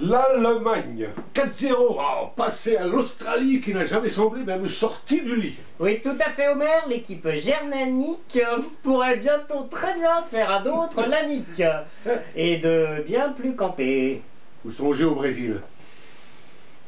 L'Allemagne, 4-0, oh, passé à l'Australie qui n'a jamais semblé même sortie du lit. Oui, tout à fait, Homer. L'équipe germanique pourrait bientôt très bien faire à d'autres la nique. Et de bien plus camper. Vous songez au Brésil.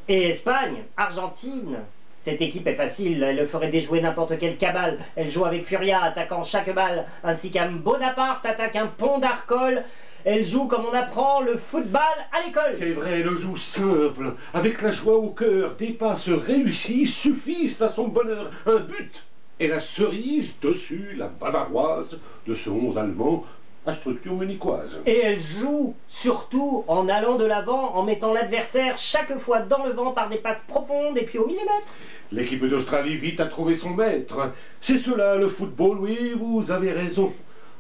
Et Espagne, Argentine. Cette équipe est facile, elle ferait déjouer n'importe quelle cabale. Elle joue avec Furia, attaquant chaque balle, ainsi qu'un Bonaparte attaque un pont d'Arcole. Elle joue comme on apprend le football à l'école. C'est vrai, elle joue simple, avec la joie au cœur. Des passes réussies suffisent à son bonheur. Un but et la cerise dessus, la bavaroise de ce 11 allemand à structure munichoise. Et elle joue surtout en allant de l'avant, en mettant l'adversaire chaque fois dans le vent par des passes profondes et puis au millimètre. L'équipe d'Australie vite a trouvé son maître. C'est cela le football, oui, vous avez raison.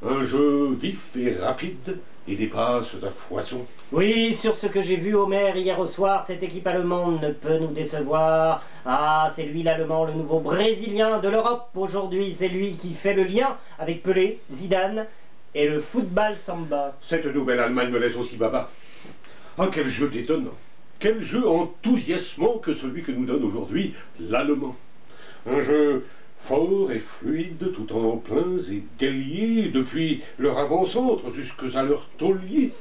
Un jeu vif et rapide et des passes à foison. Oui, sur ce que j'ai vu, Homer, hier au soir, cette équipe allemande ne peut nous décevoir. Ah, c'est lui l'Allemand, le nouveau Brésilien de l'Europe. Aujourd'hui, c'est lui qui fait le lien avec Pelé, Zidane et le football samba. Cette nouvelle Allemagne me laisse aussi baba. Ah, quel jeu détonnant. Quel jeu enthousiasmant que celui que nous donne aujourd'hui l'Allemand. Un jeu fort et fluide, tout en pleins et déliés, depuis leur avant-centre jusqu'à leur taulier.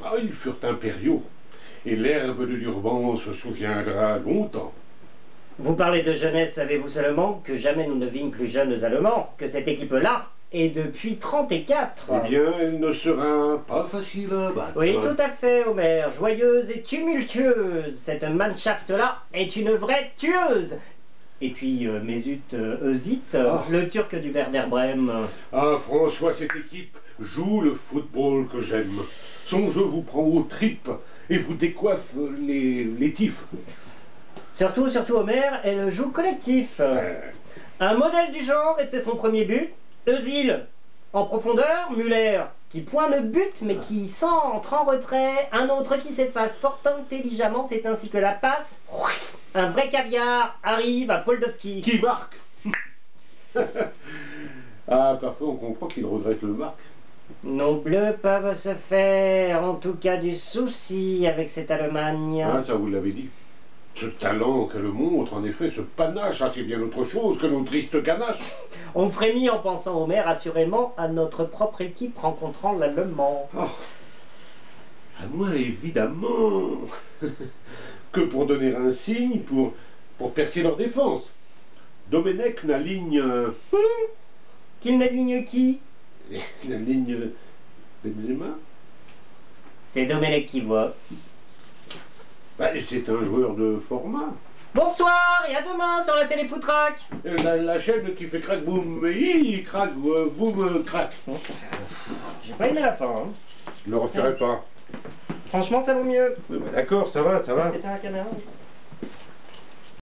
Ah, ils furent impériaux, et l'herbe de Durban se souviendra longtemps. Vous parlez de jeunesse, savez-vous seulement que jamais nous ne vîmes plus jeunes Allemands, que cette équipe-là est depuis 34. Eh bien, elle ne sera pas facile à battre. Oui, tout à fait, Homer. Joyeuse et tumultueuse. Cette Mannschaft-là est une vraie tueuse. Et puis, Mesut Özil, le Turc du Werder Brême. Ah, François, cette équipe joue le football que j'aime. Son jeu vous prend aux tripes et vous décoiffe les tifs. Surtout, Homer, elle joue collectif. Un modèle du genre était son premier but. Özil en profondeur, Müller qui point le but mais qui centre en retrait, un autre qui s'efface fort intelligemment, c'est ainsi que la passe, un vrai caviar arrive à Poldowski. Qui marque. Ah, parfois on comprend qu'il regrette le marque. Nos bleus peuvent se faire en tout cas du souci avec cette Allemagne. Ah, ça vous l'avez dit. Ce talent qu'elle montre, en effet, ce panache, c'est bien autre chose que nos tristes ganaches. On frémit en pensant, Homer, assurément à notre propre équipe rencontrant l'Allemand. Oh, à moi, évidemment, que pour donner un signe, pour percer leur défense. Domenech n'aligne... Qu'il n'aligne qui? N'aligne Benzema. C'est Domenech qui voit. Bah, c'est un joueur de format. Bonsoir et à demain sur la télé Footrack. La chaîne qui fait crack boum, crack boum crack. J'ai pas aimé la fin. Hein. Je le referai pas. Franchement, ça vaut mieux. Oui, bah, d'accord, ça va, ça va. C'était la caméra.